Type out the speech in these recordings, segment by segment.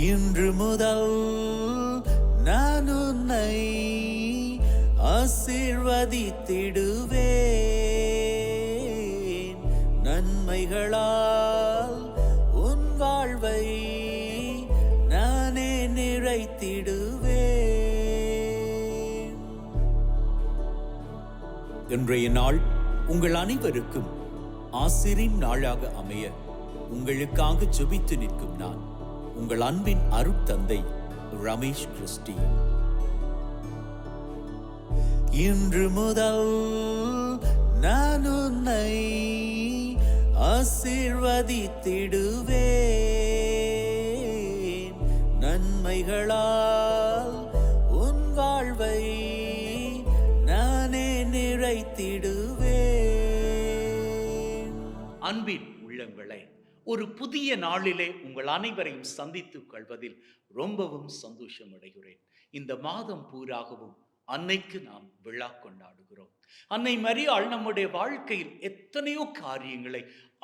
இன்று முதல் நான் உன்னை ஆசீர்வதித்திடுவேன். நன்மைகளால் உன் வாழ்வை நானே நிறைத்திடுவேன். இன்றைய நாள் உங்கள் அனைவருக்கும் ஆசிரின் நாளாக அமைய உங்களுக்காக ஜெபித்து நிற்கும் நான் உங்கள் அன்பின் அருட்தந்தை ரமேஷ் கிறிஸ்டி. இன்று முதல் நான் உன்னை ஆசீர்வதித்திடுவேன். நன்மைகளால் உன் வாழ்வை நானே நிறைத்திடுவேன். அன்பின் உள்ளங்களே, ஒரு புதிய நாளிலே உங்கள் அனைவரையும் சந்தித்துக் கொள்வதில் ரொம்பவும் சந்தோஷம் அடைகிறேன். இந்த மாதம் பூராகவும் அன்னைக்கு நாம் விழா கொண்டாடுகிறோம். அன்னை மரியாள் நம்முடைய வாழ்க்கையில் எத்தனையோ காரியங்களை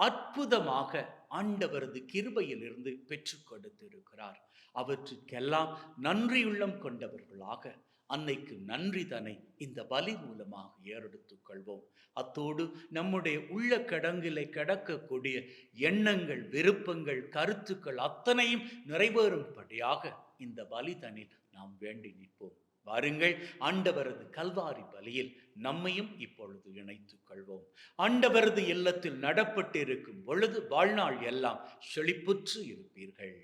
அற்புதமாக ஆண்டவரது கிருபையிலிருந்து பெற்றுக் கொடுத்திருக்கிறார். அவற்றுக்கெல்லாம் நன்றியுள்ளம் கொண்டவர்களாக அன்னைக்கு நன்றி தனை இந்த பலி மூலமாக ஏறெடுத்துக் கொள்வோம். அத்தோடு நம்முடைய உள்ள கடங்கிலே கிடக்கக்கூடிய எண்ணங்கள், விருப்பங்கள், கருத்துக்கள் அத்தனையும் நிறைவேறும்படியாக இந்த பலி தனில் நாம் வேண்டி நிற்போம். வாருங்கள், ஆண்டவரது கல்வாரி பலியில் நம்மையும் இப்பொழுது இணைத்துக் கொள்வோம். ஆண்டவரது இல்லத்தில் நடப்பட்டு இருக்கும் பொழுது வாழ்நாள் எல்லாம் செழிப்புற்று இருப்பீர்கள்.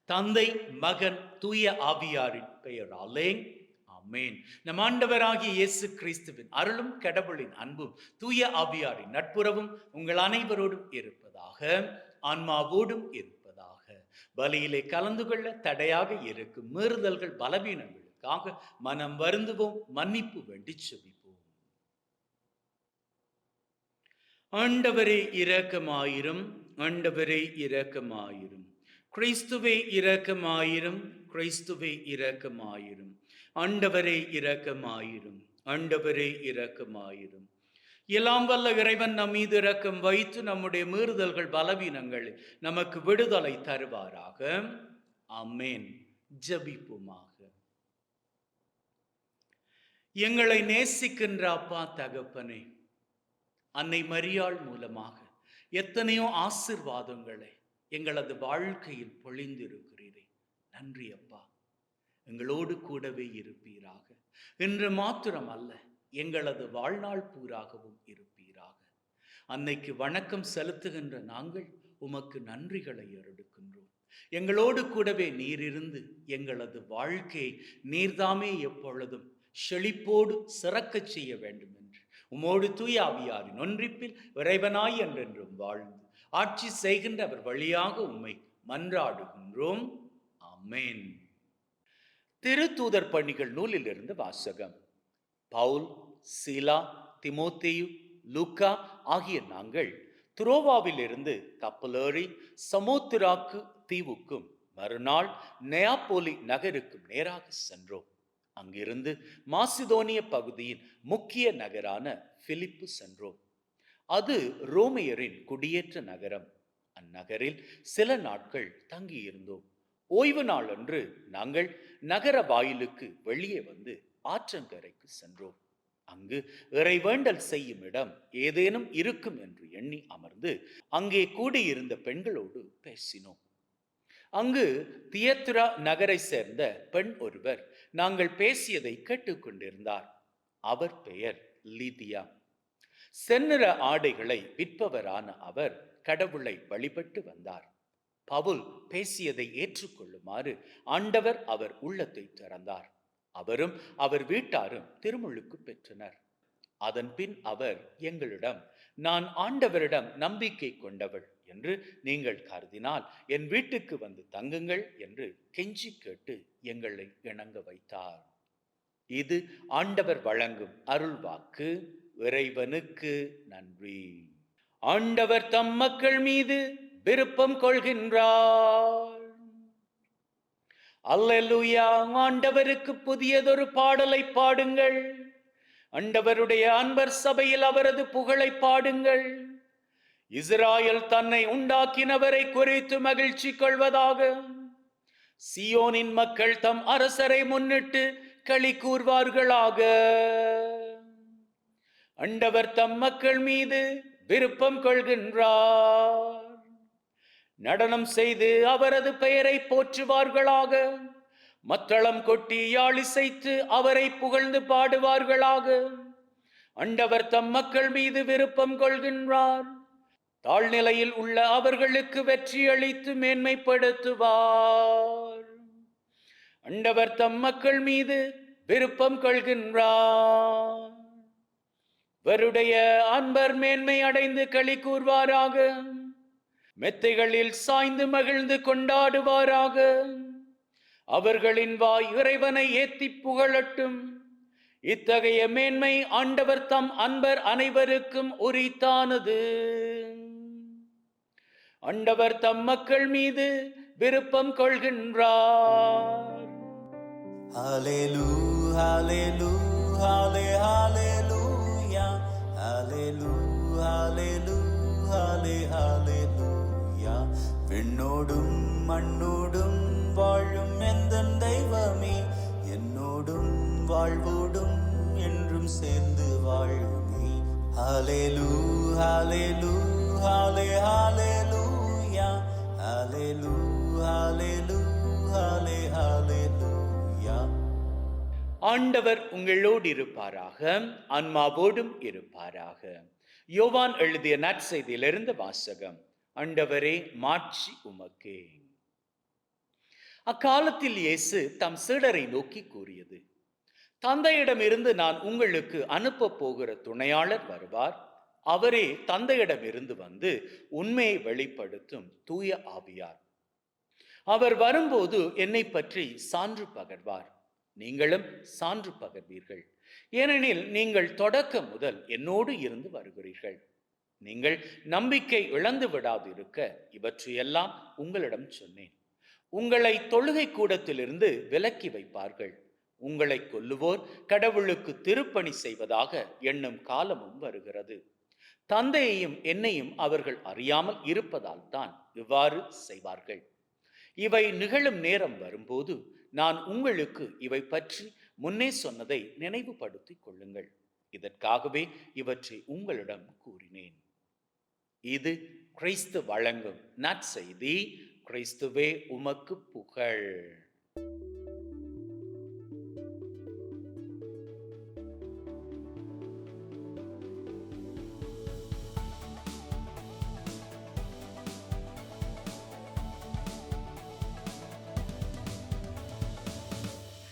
தந்தை, மகன், தூய ஆவியாரின் பெயராலே ஆமென். நம் ஆண்டவராகிய இயேசு கிறிஸ்துவின் அருளும் கடவுளின் அன்பும் தூய ஆவியாரின் நட்புறவும் உங்கள் அனைவரோடும் இருப்பதாக, ஆன்மாவோடும் இருப்பதாக. பலியிலே கலந்து கொள்ள தடையாக இருக்கும் மீறுதல்கள், பலவீனங்களுக்காக மனம் வருந்துவோம், மன்னிப்பு வேண்டி செபிப்போம். ஆண்டவரே இரக்கமாயிரும், ஆண்டவரே இரக்கமாயிரும். கிறிஸ்துவே இரக்கமாயிரும், கிறிஸ்துவே இரக்கமாயிரும். ஆண்டவரே இரக்கமாயிரும், ஆண்டவரே இரக்கமாயிரும். எல்லாம் வல்ல இறைவன் நம் மீது இரக்கம் வைத்து நம்முடைய மீறுதல்கள், பலவீனங்கள் நமக்கு விடுதலை தருவாராக. ஆமென். ஜெபிப்போமாக. எங்களை நேசிக்கின்ற அப்பா தகப்பனே, அன்னை மரியாள் மூலமாக எத்தனையோ ஆசீர்வாதங்களை எங்களது வாழ்க்கையில் பொழிந்திருக்கிறீரே. நன்றி அப்பா. எங்களோடு கூடவே இருப்பீராக. இன்று மாத்திரம் அல்ல, எங்களது வாழ்நாள் பூராகவும் இருப்பீராக. அன்னைக்கு வணக்கம் செலுத்துகின்ற நாங்கள் உமக்கு நன்றிகளை ஏறெடுக்கின்றோம். எங்களோடு கூடவே நீர் இருந்து எங்களது வாழ்க்கையை நீர்தாமே எப்பொழுதும் செழிப்போடு சிறக்க செய்ய வேண்டும் என்று உமோடு தூய ஆவியாரின் ஒன்றிப்பில் இறைவனாய் என்றென்றும் வாழ்ந்து ஆட்சி செய்கின்ற அவர் வழியாக உம்மை மன்றாடுகின்றோம். ஆமென். திருத்தூதர் பணிகள் நூலிலிருந்து வாசகம். பவுல், சீலா, திமோத்தேயு, லூக்கா ஆகிய நாங்கள் துரோவாவிலிருந்து கப்பலேறி சமோத்திராக்கு தீவுக்கும் மறுநாள் நெயாப்போலி நகருக்கும் நேராக சென்றோம். அங்கிருந்து மாசிதோனிய பகுதியின் முக்கிய நகரான பிலிப்பு சென்றோம். அது ரோமையரின் குடியேற்ற நகரம். அந்நகரில் சில நாட்கள் தங்கியிருந்தோம். ஓய்வு நாள் அன்று நாங்கள் நகர வாயிலுக்கு வெளியே வந்து ஆற்றங்கரைக்கு சென்றோம். அங்கு இறைவேண்டல் செய்யும் இடம் ஏதேனும் இருக்கும் என்று எண்ணி அமர்ந்து அங்கே கூடியிருந்த பெண்களோடு பேசினோம். அங்கு தியத்ரா நகரை சேர்ந்த பெண் ஒருவர் நாங்கள் பேசியதை கேட்டுக்கொண்டிருந்தார். அவர் பெயர் லீதியா. செந்நிற ஆடைகளை விற்பவரான அவர் கடவுளை வழிபட்டு வந்தார். பவுல் பேசியதை ஏற்றுக்கொள்ளுமாறு ஆண்டவர் அவர் உள்ளத்தை திறந்தார். அவரும் அவர் வீட்டாரும் திருமுழுக்கு பெற்றனர். அதன் பின் அவர் எங்களிடம், நான் ஆண்டவரிடம் நம்பிக்கை கொண்டவள் என்று நீங்கள் கருதினால் என் வீட்டுக்கு வந்து தங்குங்கள் என்று கெஞ்சி கேட்டு எங்களை இணங்க வைத்தார். இது ஆண்டவர் வழங்கும் அருள்வாக்கு. இறைவனுக்கு நன்றி. ஆண்டவர் தம் மக்கள் மீது விருப்பம் கொள்கின்றார். அல்லேலூயா. ஆண்டவருக்கு புதியதொரு பாடலை பாடுங்கள். ஆண்டவருடைய அன்பர் சபையில் அவரது புகழை பாடுங்கள். இஸ்ராயேல் தன்னை உண்டாக்கினவரை குறித்து மகிழ்ச்சி கொள்வதாக. சியோனின் மக்கள் தம் அரசரை முன்னிட்டு களி கூர்வார்களாக. ஆண்டவர் தம் மக்கள் மீது விருப்பம் கொள்கின்றார். நடனம் செய்து அவரது பெயரை போற்றுவார்களாக. மத்தளம் கொட்டி யாழிசைத்து அவரை புகழ்ந்து பாடுவார்களாக. ஆண்டவர் தம் மக்கள் மீது விருப்பம் கொள்கின்றார். தாழ்நிலையில் உள்ள அவர்களுக்கு வெற்றி அளித்து மேன்மைப்படுத்துவார். ஆண்டவர் தம் மக்கள் மீது விருப்பம் கொள்கின்றார். அவருடைய அன்பர் மேன்மை அடைந்து களி கூர்வாராக. மெத்தைகளில் சாய்ந்து மகிழ்ந்து கொண்டாடுவாராக. அவர்களின் வாய் இறைவனை ஏத்தி புகழட்டும். இத்தகைய மேன்மை ஆண்டவர் தம் அன்பர் அனைவருக்கும் உரித்தானது. ஆண்டவர் தம் மக்கள் மீது விருப்பம் கொள்கின்றார். Hallelujah, hallelujah, hallelujah, hallelujah, hallelujah, hallelujah. விண்ணோடும் மண்ணோடும் வாழும் எந்தன் தெய்வமே, என்னோடும் வாழ்வோடும் என்றும் சேர்ந்து வாழுமே. Hallelujah, hallelujah, hallelujah, hallelujah, hallelujah, hallelujah. ஆண்டவர் உங்களோடு இருப்பாராக, ஆன்மாவோடும் இருப்பாராக. யோவான் எழுதிய நற்செய்தியிலிருந்து வாசகம். ஆண்டவரே, மாட்சி உமக்கே. அக்காலத்தில் இயேசு தம் சீடரை நோக்கி கூறியது, தந்தையிடமிருந்து நான் உங்களுக்கு அனுப்ப போகிற துணையாளர் வருவார். அவரே தந்தையிடமிருந்து வந்து உண்மையை வெளிப்படுத்தும் தூய ஆவியார். அவர் வரும்போது என்னை பற்றி சான்று பகர்வார். நீங்களும் சான்று பகர்வீர்கள், ஏனெனில் நீங்கள் தொடக்கம் முதல் என்னோடு இருந்து வருகிறீர்கள். நீங்கள் நம்பிக்கை இழந்து விடாதிருக்க இவற்றையெல்லாம் உங்களிடம் சொன்னேன். உங்களை தொழுகை கூடத்திலிருந்து விலக்கி வைப்பார்கள். உங்களை கொல்லுவோர் கடவுளுக்கு திருப்பணி செய்வதாக எண்ணும் காலமும் வருகிறது. தந்தையையும் என்னையும் அவர்கள் அறியாமல் இருப்பதால் தான் இவ்வாறு செய்வார்கள். இவை நிகழும் நேரம் வரும்போது நான் உங்களுக்கு இவை பற்றி முன்னே சொன்னதை நினைவுபடுத்திக் கொள்ளுங்கள். இதற்காகவே இவற்றை உங்களிடம் கூறினேன். இது கிறிஸ்து வழங்கும் நற்செய்தி. கிறிஸ்துவே உமக்கு புகழ்.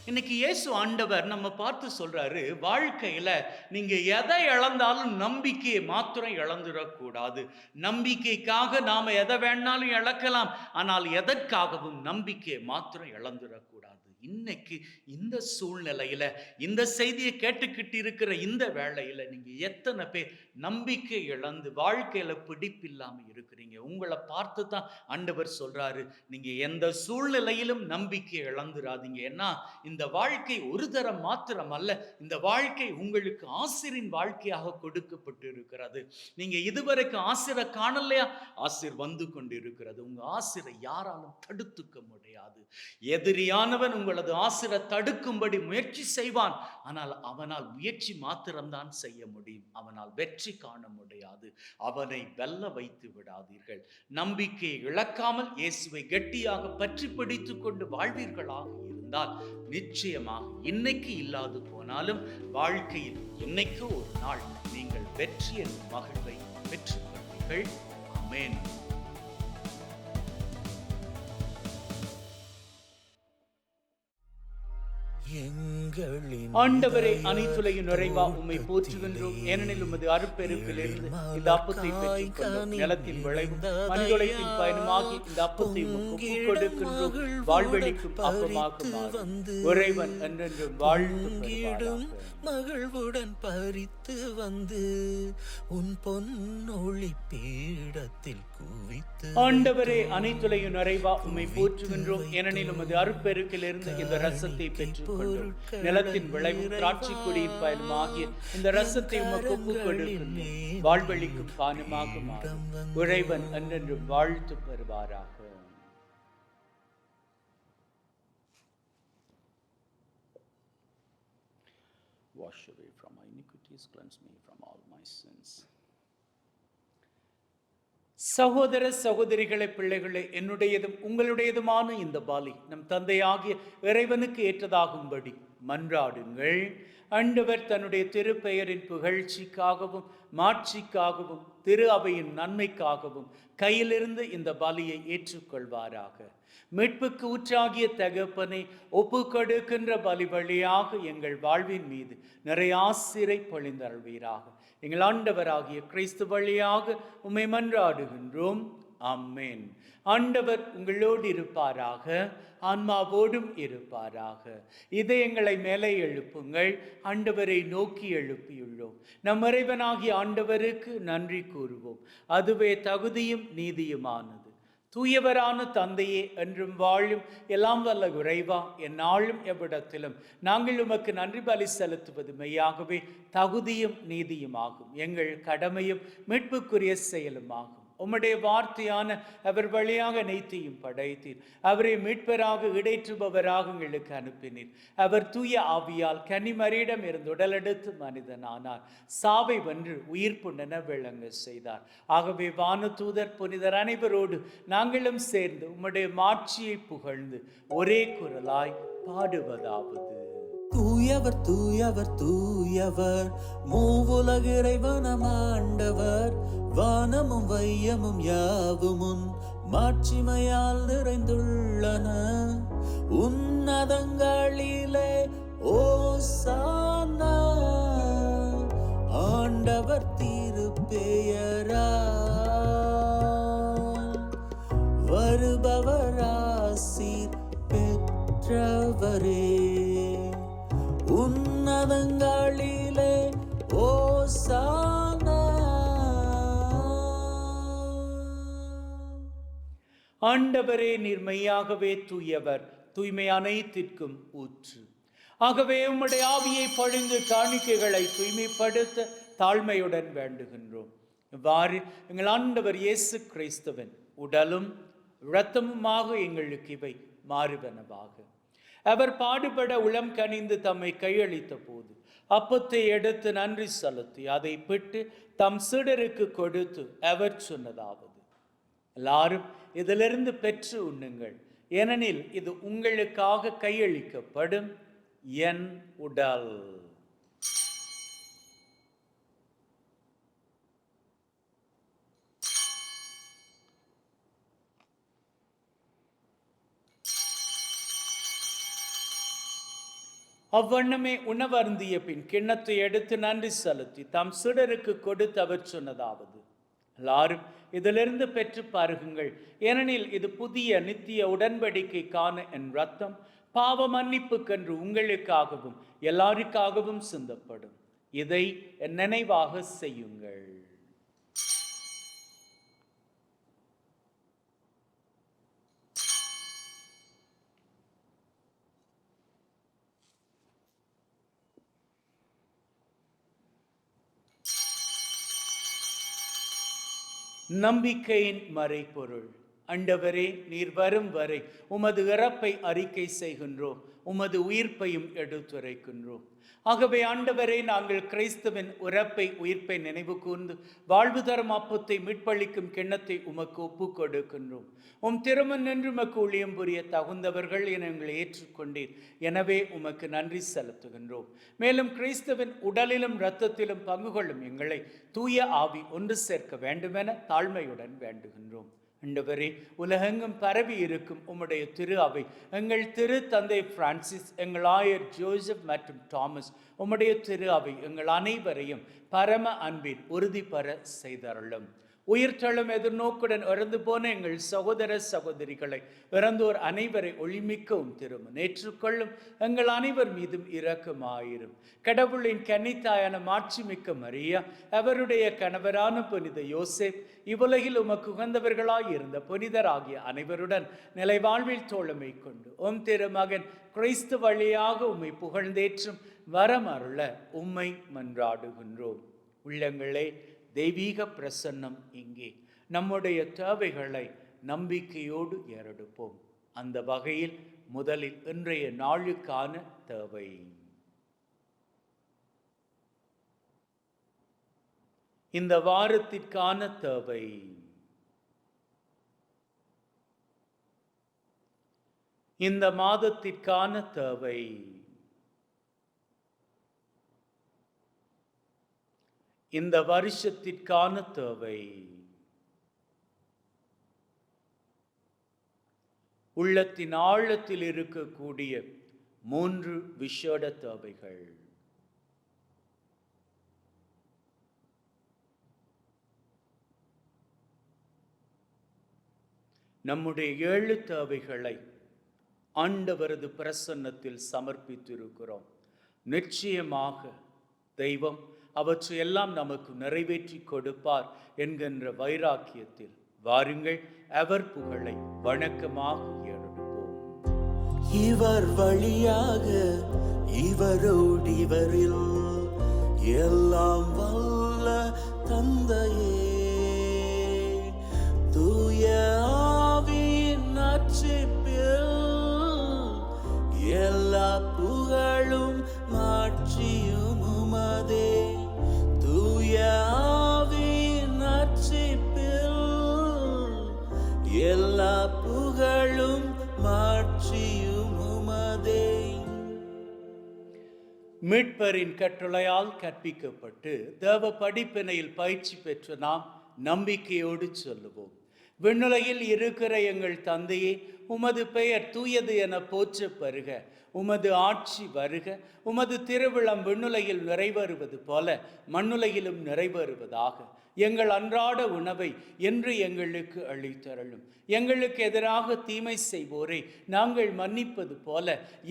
இன்னைக்கு இயேசு ஆண்டவர் நம்ம பார்த்து சொல்றாரு, வாழ்க்கையில நீங்க எதை இழந்தாலும் நம்பிக்கையை மாத்திரம் இழந்துடக்கூடாது. நம்பிக்கைக்காக நாம எதை வேணாலும் இழக்கலாம், ஆனால் எதற்காகவும் நம்பிக்கையை மாத்திரம் இழந்துடக்கூடாது. இன்னைக்கு இந்த சூழ்நிலையில இந்த செய்தியை கேட்டுக்கிட்டு இருக்கிற இந்த வேளையில நீங்க எத்தனை பேர் நம்பிக்கை இழந்து வாழ்க்கையில பிடிப்பில்லாம இருக்கிறீங்க? உங்களை பார்த்து தான் ஆண்டவர் சொல்றாரு, நீங்க எந்த சூழ்நிலையிலும் நம்பிக்கையை இழந்துடாதீங்க. ஏன்னா இந்த வாழ்க்கை ஒரு தரம் மாத்திரம் அல்ல, இந்த வாழ்க்கை உங்களுக்கு ஆசிரின் வாழ்க்கையாக கொடுக்கப்பட்டு இருக்கிறது. நீங்க இதுவரைக்கும் ஆசிரை காணலையா? ஆசிர் வந்து கொண்டு இருக்கிறது. உங்க ஆசிரை யாராலும் தடுத்துக்க முடியாது. எதிரியானவன் உங்களது ஆசிரை தடுக்கும்படி முயற்சி செய்வான், ஆனால் அவனால் முயற்சி மாத்திரம்தான் செய்ய முடியும். அவனால் வெற்றி காண முடியாது. அவனை வெல்ல வைத்து விடாதீர்கள். நம்பிக்கையை இழக்காமல் இயேசுவை கெட்டியாக பற்றி பிடித்துக் கொண்டு வாழ்வீர்களாக இருந்தால் நிச்சயமாக இன்னைக்கு இல்லாது போனாலும் வாழ்க்கையில் என்னைக்கு ஒரு நாள் நீங்கள் வெற்றி என்ற மகிழ்வை பெற்றுக் கொள்வீர்கள். ஆமென். ஆண்டவரே, அனைத்துலகின் நிறைவா உம்மை போற்றுகின்றோம். ஏனெனில் உமது அருட்பெருக்கிலிருந்து இந்த அப்பத்தை பெற்றுக் கொண்டோம். நிலத்தின் விளைவும் மனிதத்தின் பயனுமாகி இந்த அப்பத்தை உமக்கு கொடுக்கின்றோம். வாழ்வெளிக்கும் அப்பமாக மாறும். இறைவன் என்றென்றும் வாழ்த்து மகிழ்வுடன் பறித்து வந்து உன் பொன்னொளி பீடத்தில் குவித்து. ஆண்டவரே, அனைத்துலகின் நிறைவா உம்மை போற்றுகின்றோம். ஏனெனில் உமது அருட்பெருக்கிலிருந்து இந்த ரசத்தை பெற்றுக் கொண்டோம். நிலத்தின் விளைவும் திராட்சை கொடியின் பயனுமாகிய இந்த ரசத்தை உமக்கு கொடுக்கின்றோம். வாழ்வெளிக்கும் பானமாக மாறும். இறைவன் என்றென்றும் வாழ்த்து பெறுவாராக. wash away from my iniquities, cleanse me from all my sins. சகோதர சகோதரிகளை, பிள்ளைகளை, என்னுடையதும் உங்களுடையதுமான இந்த பலி நம் தந்தையாகிய இறைவனுக்கு ஏற்றதாகும்படி மன்றாடுங்கள். ஆண்டவர் தன்னுடைய திருப்பெயரின் புகழ்ச்சிக்காகவும் மாட்சிக்காகவும் திரு அவையின் நன்மைக்காகவும் கையிலிருந்து இந்த பலியை ஏற்றுக்கொள்வாராக. மீட்புக்கு ஊற்றாகிய தகப்பனை ஒப்பு கொடுக்கின்ற பலி வழியாக எங்கள் வாழ்வின் மீது நிறைய ஆசிரை பொழிந்தருள்வீராக. எங்கள் ஆண்டவராகிய கிறிஸ்து வழியாக உம்மை மன்றாடுகின்றோம். ஆமென். ஆண்டவர் உங்களோடு இருப்பாராக, ஆன்மாவோடும் இருப்பாராக. இதயங்களை மேலே எழுப்புங்கள். ஆண்டவரை நோக்கி எழுப்பியுள்ளோம். நம் இறைவனாகிய ஆண்டவருக்கு நன்றி கூறுவோம். அதுவே தகுதியும் நீதியுமானது. தூயவரான தந்தையே, என்றும் வாழும் எல்லாம் வல்ல இறைவா, எந்நாளும் எவ்விடத்திலும் நாங்கள் உமக்கு நன்றி பலி செலுத்துவது மெய்யாகவே தகுதியும் நீதியுமாகும். எங்கள் கடமையும் மீட்புக்குரிய செயலுமாகும். உம்முடைய வார்த்தையான அவர் வழியாக நீதியும் படைத்தீர். அவரை மீட்பராக இடைற்றுபவராக எங்களுக்கு அனுப்பினீர். அவர் தூய ஆவியால் கன்னிமரியிடம் இருந்து உடலெடுத்து மனிதனானார். சாவை வென்று உயிர்ப்புண்டென விளங்க செய்தார். ஆகவே வானதூதர் புனிதர் அனைவரோடு நாங்களும் சேர்ந்து உம்முடைய மாட்சியை புகழ்ந்து ஒரே குரலாய் பாடுவதாவது: தூயவர் தூயவர் தூயவர், மூவுலக இறைவனம் ஆண்டவர். வானமும் வையமும் யாவுமுன் மாட்சிமையால் நிறைந்துள்ளன. உன்னதங்களிலே ஓசானா. ஆண்டவர் திருப்பெயரால் வருபவர் ஆசீர் பெற்றவரே. உன்னதங்களிலே ஓசானா. ஆண்டவரே, நீர் மெய்யாகவே தூயவர், தூய்மை அனைத்திற்கும் ஊற்று. ஆகவே உம்முடைய ஆவியை பொழிந்து காணிக்கைகளை தூய்மைப்படுத்த தாழ்மையுடன் வேண்டுகின்றோம். இவ்வாறு எங்கள் ஆண்டவர் இயேசு கிறிஸ்துவின் உடலும் இரத்தமுமாக எங்களுக்கு இவை மாறுவனவாக. அவர் பாடுபட உளம் கனிந்து தம்மை கையளித்த போது அப்பத்தை எடுத்து நன்றி செலுத்தி அதை பிட்டு தம் சீடருக்கு கொடுத்து அவர் சொன்னதாவது: எல்லாரும் இதிலிருந்து பெற்று உண்ணுங்கள், ஏனெனில் இது உங்களுக்காக கையளிக்கப்படும் என் உடல். அவ்வண்ணமே உணவருந்திய பின் கிண்ணத்தை எடுத்து நன்றி செலுத்தி தம் சீடருக்கு கொடுத்து அவர் சொன்னதாவது: எல்லாரும் இதிலிருந்து பெற்று பருகுங்கள், ஏனெனில் இது புதிய நித்திய உடன்படிக்கைக்கான என் இரத்தம், பாவ மன்னிப்புக்கென்று உங்களுக்காகவும் எல்லாருக்காகவும் சிந்தப்படும். இதை என் நினைவாக செய்யுங்கள். நம்பிக்கையின் மறைபொருள். ஆண்டவரே, நீர் வரும் வரை உமது இறப்பை அறிக்கை செய்கின்றோம், உமது உயிர்ப்பையும் எடுத்துரைக்கின்றோம். ஆகவே ஆண்டவரே, நாங்கள் கிறிஸ்துவின் இறப்பை உயிர்ப்பை நினைவு கூர்ந்து வாழ்வு தரும் அப்பத்தை மீட்பளிக்கும் கிண்ணத்தை உமக்கு ஒப்பு கொடுக்கின்றோம். உம் திருமண் நின்று உமக்கு ஊழியம் புரிய தகுந்தவர்கள் என எங்களை ஏற்றுக்கொண்டீர். எனவே உமக்கு நன்றி செலுத்துகின்றோம். மேலும் கிறிஸ்துவின் உடலிலும் இரத்தத்திலும் பங்கு கொள்ளும் எங்களை தூய ஆவி ஒன்று சேர்க்க வேண்டுமென தாழ்மையுடன் வேண்டுகின்றோம். ஆண்டவரே, உலகெங்கும் பரவி இருக்கும் உம்முடைய திரு அவை, எங்கள் திரு தந்தை பிரான்சிஸ், எங்கள் ஆயர் ஜோசப் மற்றும் தாமஸ், உம்முடைய திரு அவை எங்கள் அனைவரையும் பரம அன்பின் உறுதி பெற செய்தருளும். உயிர்த்தெழும் எதிர்நோக்குடன் இறந்து போன எங்கள் சகோதர சகோதரிகளை, இறந்தோர் அனைவரை ஒளிமிக்கவும் திரும்ப ஏற்றுக்கொள்ளும். எங்கள் அனைவர் மீதும் இரக்கமாயிரும். கடவுளின் கன்னித்தாயான மாட்சிமிக்க மரியா, அவருடைய கணவரான புனித யோசேப், இவ்வுலகில் உமக்கு உகந்தவர்களாயிருந்த புனிதராகிய அனைவருடன் நிலை வாழ்வில் தோழமை கொண்டு உம் திருமகன் கிறிஸ்து வழியாக உம்மை புகழ்ந்தேற்றும் வரமருள உம்மை மன்றாடுகின்றோம். உள்ளங்களே, தெய்வீக பிரசன்னம் இங்கே. நம்முடைய தேவைகளை நம்பிக்கையோடு ஏறெடுப்போம். அந்த வகையில் முதலில் இன்றைய நாளுக்கான தேவை: இந்த வாரத்திற்கான தேவை. இந்த மாதத்திற்கான தேவை. இந்த வருஷத்திற்கான தேவை. உள்ளத்தின் ஆழத்தில் இருக்கக்கூடிய 3 விசேட தேவைகள். நம்முடைய 7 தேவைகளை ஆண்டவரது பிரசன்னத்தில் சமர்ப்பித்திருக்கிறோம். நிச்சயமாக தெய்வம் அவற்றையெல்லாம் நமக்கு நிறைவேற்றி கொடுப்பார் என்கின்ற வைராக்கியத்தில் வாருங்கள் அவர் புகழை வணக்கமாக ஏறெடுப்போம். இவர் வழியாக இவரோடு இவரில் எல்லாம் வல்ல தந்தையே, தூய ஆவியின் நட்சிப்பில் எல்லா புகழும் மாட்சியும் உமதே. தூய ஆவியின் நட்சிப்பில் எல்லா புகழும் மாட்சியும் உமதே. மீட்பரின் கட்டளையால் கற்பிக்கப்பட்டு தேவ படிப்பினையில் பயிற்சி பெற்ற நாம் நம்பிக்கையோடு சொல்லுவோம். விண்ணுலகில் இருக்கிற எங்கள் தந்தையே, உமது பெயர் தூயது என போற்ற பெறுக. உமது ஆட்சி வருக. உமது திருவிழம் விண்ணுலகில் நிறைவேறுவது போல மண்ணுலகிலும் நிறைவேறுவதாக. எங்கள் அன்றாட உணவை என்று எங்களுக்கு அளித்தருளும். எங்களுக்கு எதிராக தீமை செய்வோரை நாங்கள் மன்னிப்பது போல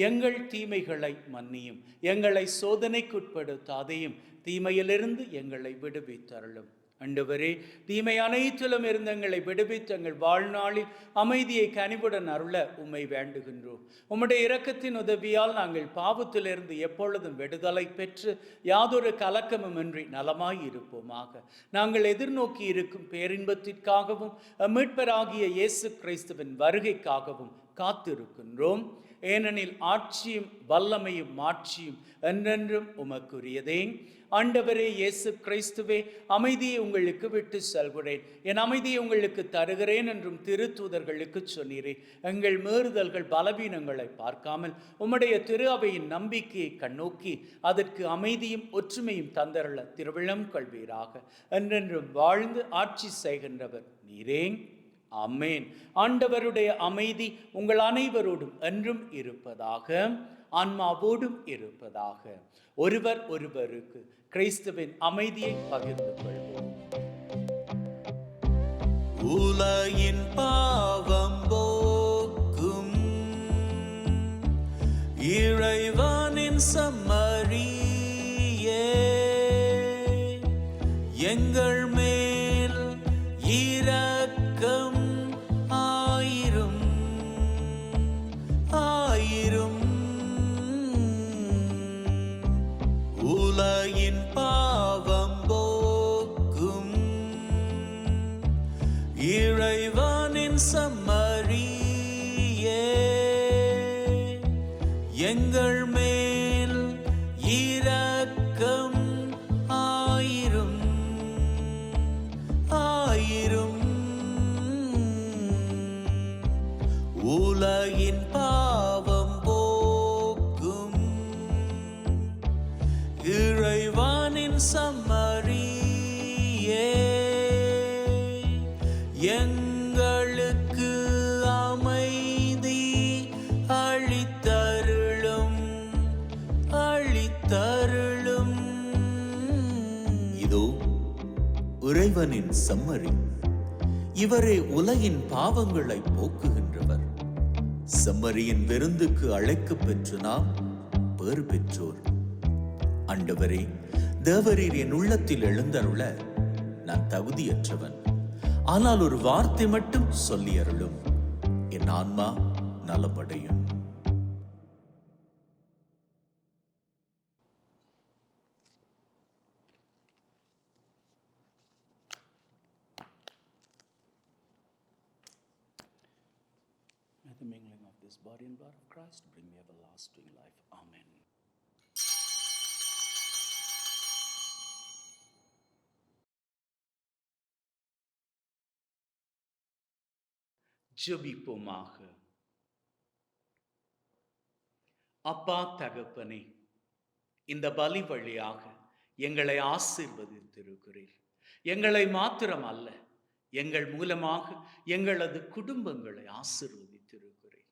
எங்கள் தீமைகளை மன்னியும். எங்களை சோதனைக்குட்படுத்தாதையும் தீமையிலிருந்து எங்களை விடுவித்தருளும். ஆண்டவரே, தீமை அனைத்திலும் இருந்து எங்களை விடுவித்து எங்கள் வாழ்நாளில் அமைதியை கனிவுடன் அருள உம்மை வேண்டுகின்றோம். உம்முடைய இரக்கத்தின் உதவியால் நாங்கள் பாவத்திலிருந்து எப்பொழுதும் விடுதலை பெற்று யாதொரு கலக்கமுமின்றி நலமாய் இருப்போமாக. நாங்கள் எதிர்நோக்கி இருக்கும் பேரின்பத்திற்காகவும் மீட்பராகிய இயேசு கிறிஸ்துவின் வருகைக்காகவும் காத்திருக்கின்றோம். ஏனெனில் ஆட்சியும் வல்லமையும் மாட்சியும் என்றென்றும் உமக்குரியதே. ஆண்டவரே இயேசு கிறிஸ்துவே, அமைதியை உங்களுக்கு விட்டு செல்கிறேன், என் அமைதியை உங்களுக்கு தருகிறேன் என்றும் திருத்தூதர்களுக்கு சொன்னீரே. எங்கள் மீறுதல்கள் பலவீனங்களை பார்க்காமல் உம்முடைய திரு அவையின் நம்பிக்கையை கண்ணோக்கி அதற்கு அமைதியும் ஒற்றுமையும் தந்தருள திருவிழம் கொள்வீராக. என்றென்றும் வாழ்ந்து ஆட்சி செய்கின்றவர் நீரே. ஆமென். ஆண்டவருடைய அமைதி உங்கள் அனைவரோடும் என்றும் இருப்பதாக, ஆன்மாவோடும் இருப்பதாக. ஒருவர் ஒருவருக்கு கிறிஸ்துவின் அமைதியை பகிர்ந்து கொள்வோம். உலகின் பாவம் போக்கும் இறைவனின் சம்மரியே, எங்கள் மேல் இரக்கம் ஆயிரும் ஆயிரும். உலகின் பாவம் போக்கும் இறைவனின் சம்மரியே, எங்கள் மேல் இரக்கம் ஆயிரும் ஆயிரும். உலகின் பாவம் போக்கும் இறைவனின் சம்மரியே, எங்களுக்கு அமைதி அளித்தருளும் அளித்தருளும். இதோ இறைவனின் சம்மரி, இவரே உலகின் பாவங்களை போக்குகின்றவர். செம்மறியின் விருந்துக்கு அழைக்கப் பெற்று நாம் பேறு பெற்றோர். ஆண்டவரே, தேவரீர் என் உள்ளத்தில் எழுந்தருள நான் தகுதியற்றவன். ஆனால் ஒரு வார்த்தை மட்டும் சொல்லி அருளும், என் ஆன்மா நலமடையும். May the mingling of this body and blood of Christ bring me everlasting life. Amen. ஜெபிப்போமாக. அப்பா தகப்பனே, இந்த பலி வழியாக எங்களை ஆசீர்வதித்திருக்கிறீர். எங்களை மாத்திரம் அல்ல, எங்கள் மூலமாக எங்களது குடும்பங்களை ஆசீர்வதித்திருக்கிறீர்.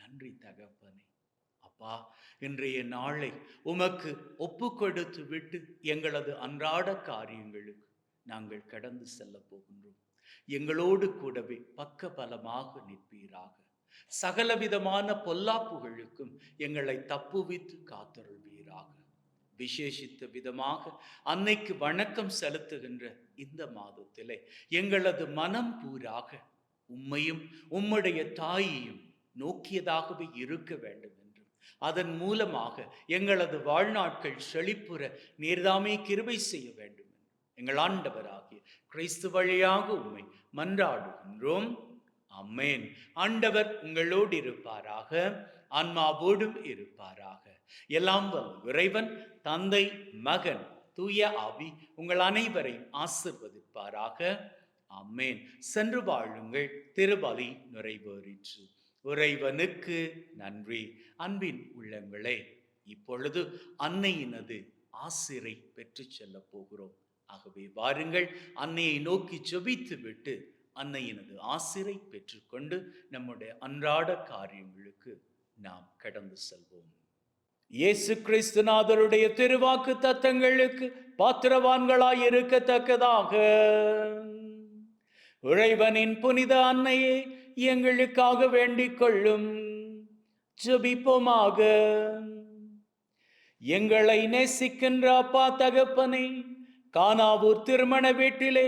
நன்றி தகப்பனே. அப்பா, இன்றைய நாளை உமக்கு ஒப்பு கொடுத்து விட்டு எங்களது அன்றாட காரியங்களுக்கு நாங்கள் கடந்து செல்ல போகின்றோம். எங்களோடு கூடவே பக்க பலமாக நிற்பீராக. சகலவிதமான பொல்லாப்புகளுக்கும் எங்களை தப்புவித்து காத்தருள்வீராக. விசேஷித்த விதமாக அன்னைக்கு வணக்கம் செலுத்துகின்ற இந்த மாதத்திலே எங்களது மனம் பூராக உம்மையும் உம்முடைய தாயையும் நோக்கியதாகவே இருக்க வேண்டும் என்றும், அதன் மூலமாக எங்களது வாழ்நாட்கள் செழிப்புற நீர்தாமே கிருபை செய்ய வேண்டும் என்றும் எங்கள் ஆண்டவராகிய கிறிஸ்து வழியாக உம்மை மன்றாடுகின்றோம். ஆமென். ஆண்டவர் உங்களோடு இருப்பாராக, ஆன்மாவோடும் இருப்பாராக. எல்லாம் வல்ல இறைவன் தந்தை, மகன், தூய ஆவி உங்கள் அனைவரையும் ஆசீர்வதிப்பாராக. ஆமென். சென்று வாழுங்கள். திருபலி நிறைவேறிற்று. இறைவனுக்கு நன்றி. அன்பின் உள்ளங்களே, இப்பொழுது அன்னையினது ஆசிரை பெற்று செல்ல போகிறோம். ஆகவே வாருங்கள், அன்னையை நோக்கி ஜெபித்து விட்டு அன்னையினது ஆசிரை பெற்றுக்கொண்டு நம்முடைய அன்றாட காரியங்களுக்கு நாம் கடந்து செல்வோம். இயேசு கிறிஸ்துநாதருடைய திருவாக்கு தத்தங்களுக்கு பாத்திரவான்களாய் இருக்கத்தக்கதாக இறைவனின் புனித அன்னையே எங்களுக்காக வேண்டிக் கொள்ளும். ஜெபிப்போமாக. எங்களை நேசிக்கின்ற அப்பா தகப்பனே, கானாவூர் திருமண வீட்டிலே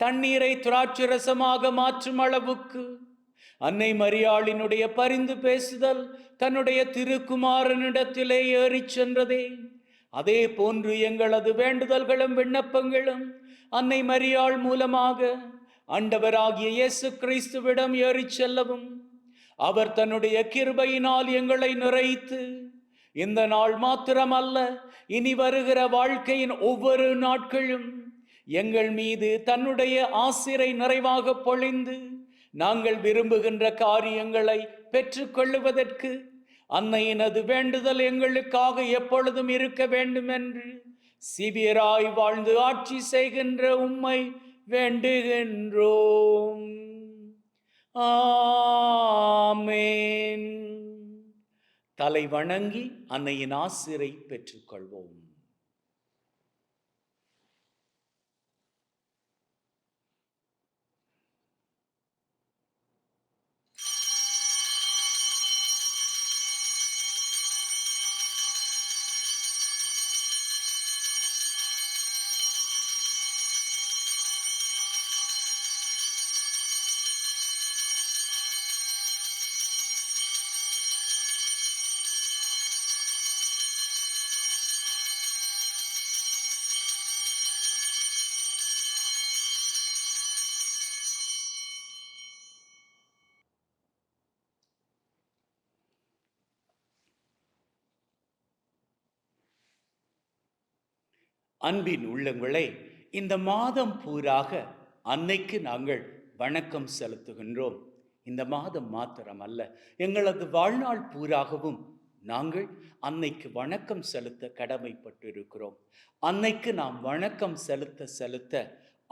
தண்ணீரை திராட்சரசமாக மாற்றும் அளவுக்கு அன்னை மரியாளினுடைய பரிந்து பேசுதல் தன்னுடைய திருக்குமாரனிடத்திலே ஏறிச் சென்றதே, அதே போன்று எங்களது வேண்டுதல்களும் விண்ணப்பங்களும் அன்னை மரியாள் மூலமாக ஆண்டவராகிய இயேசு கிறிஸ்துவிடம் ஏறிச் செல்லவும், அவர் தன்னுடைய கிருபையினால் எங்களை நிறைத்து இந்த நாள் மாத்திரமல்ல, இனி வருகிற வாழ்க்கையின் ஒவ்வொரு நாட்களும் எங்கள் மீது தன்னுடைய ஆசிரை நிறைவாக பொழிந்து நாங்கள் விரும்புகின்ற காரியங்களை பெற்றுக்கொள்ளுவதற்கு அன்னையினது வேண்டுதல் எங்களுக்காக எப்பொழுதும் இருக்க வேண்டும் என்று சிவியராய் வாழ்ந்து ஆட்சி செய்கின்ற உம்மை வேண்டுகின்றோம். ஆமென். தலை வணங்கி அன்னையின் ஆசிரை பெற்றுக்கொள்வோம். அன்பின் உள்ளங்களே, இந்த மாதம் பூராக அன்னைக்கு நாங்கள் வணக்கம் செலுத்துகின்றோம். இந்த மாதம் மாத்திரமல்ல, எங்களது வாழ்நாள் பூராகவும் நாங்கள் அன்னைக்கு வணக்கம் செலுத்த கடமைப்பட்டிருக்கிறோம். அன்னைக்கு நாம் வணக்கம் செலுத்த செலுத்த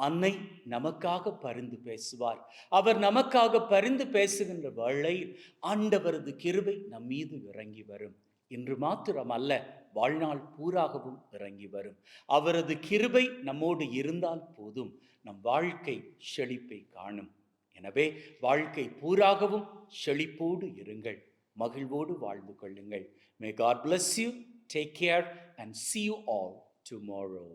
அன்னை நமக்காக பரிந்து பேசுவார். அவர் நமக்காக பரிந்து பேசுகின்ற வேளையில் ஆண்டவரது கிருபை நம் மீது இறங்கி வரும். இன்று மாத்திரமல்ல, வாழ்நாள் பூராகவும் இறங்கி வரும். அவரது கிருபை நம்மோடு இருந்தால் போதும், நம் வாழ்க்கை செழிப்பை காணும். எனவே வாழ்க்கை பூராகவும் செழிப்போடு இருங்கள், மகிழ்வோடு வாழ்ந்து கொள்ளுங்கள். May God bless you. Take care and see you all tomorrow.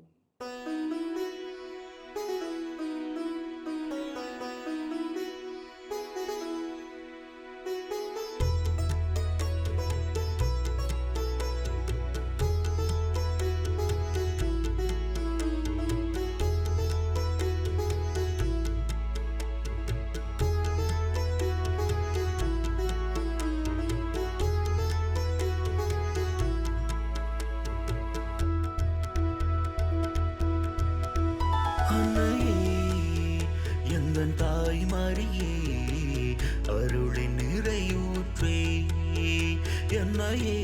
எந்தன் தாய் மரியே அருளின் நிறையூற்றே என்னையே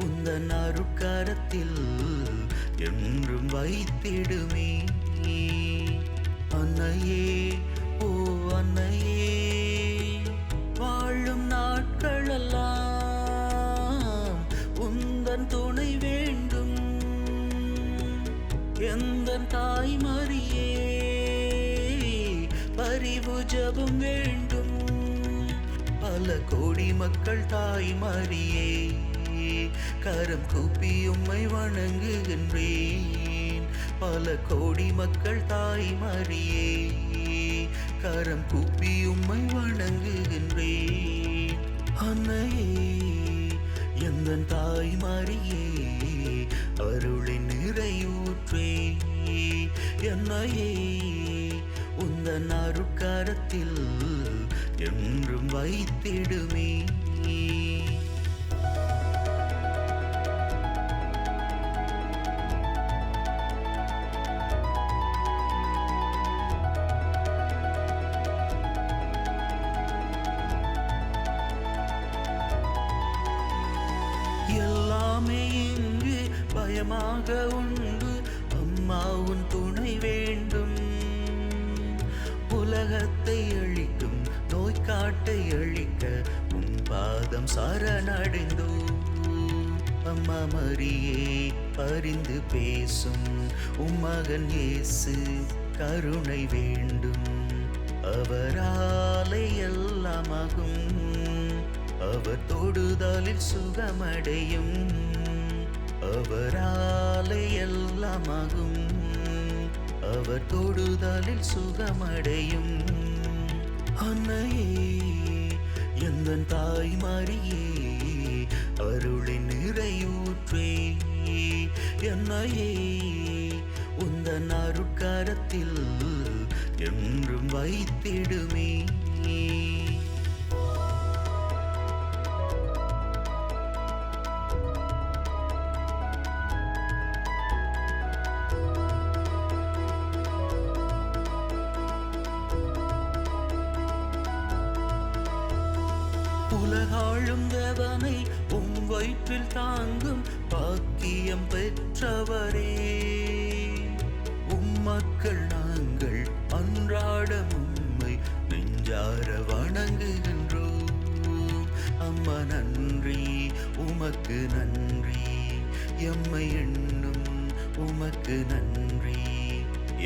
உந்தன் அருட்கரத்தில் என்றும் வைத்திடுமே. அன்னையே ஓ அன்னையே வாழும் நாட்களெல்லாம் உந்தன் துணை வேண்டும். எந்தன் தாய் மரியே பரிவு ஜெபம் வேண்டும். பல கோடி மக்கள் தாய் மரியே கரம் கூப்பி உம்மை வணங்குகின்றேன். பல கோடி மக்கள் தாய் மரியே கரம் கூப்பி உம்மை வணங்குகின்றேன். அன்னையே எந்தன் தாய் மரியே அருளின் நிறையூற்றே என்னையே உந்தன் அருட்கரத்தில் என்றும் வைத்திடுமே. எல்லாமே இங்கு பயமாக உண்டு, அம்மா உன் துணை வேண்டும். உலகத்தை அழிக்கும் நோய்க்காட்டை அழிக்க உன் பாதம் சரணடைந்தோ. அம்மா மரியே பரிந்து பேசும் உம்மகன் இயேசு கருணை வேண்டும். அவராலே எல்லாமாகும், அவர் தொடுதலில் சுகமடையும். அவராலே எல்லாமாகும், அவர் தொடுதலில் சுகமடையும். அன்னையே எந்தன் தாய் மரியே அருளின் நிறையூற்றே என்னையே உந்தன் அருட்கரத்தில் என்றும் வைத்திடுமே. உலகாளும் தேவனை உம் வயிற்றில் தாங்கும் பாக்கியம் பெற்றவரே. உம் மக்கள் நாங்கள் அன்றாடம் உம்மை நெஞ்சார வணங்குகின்றோம். அம்மா நன்றி உமக்கு நன்றி, எம்மை எண்ணும் உமக்கு நன்றி.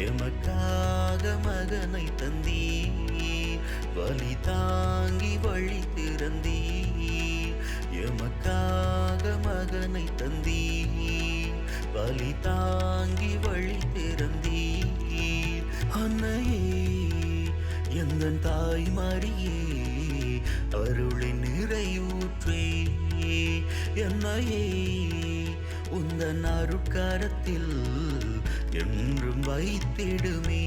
எமக்காக மகனை தந்தீர், வலி தாங்கி வழி திறந்தீர். எமக்காக மகனை தந்தீர், வலி தாங்கி வழி திறந்தீர். அன்னையே எந்தன் தாய் மரியே அருளின் நிறையூற்றே என்னையே உந்தன் அருட்கரத்தில் என்றும் வைத்திடுமே.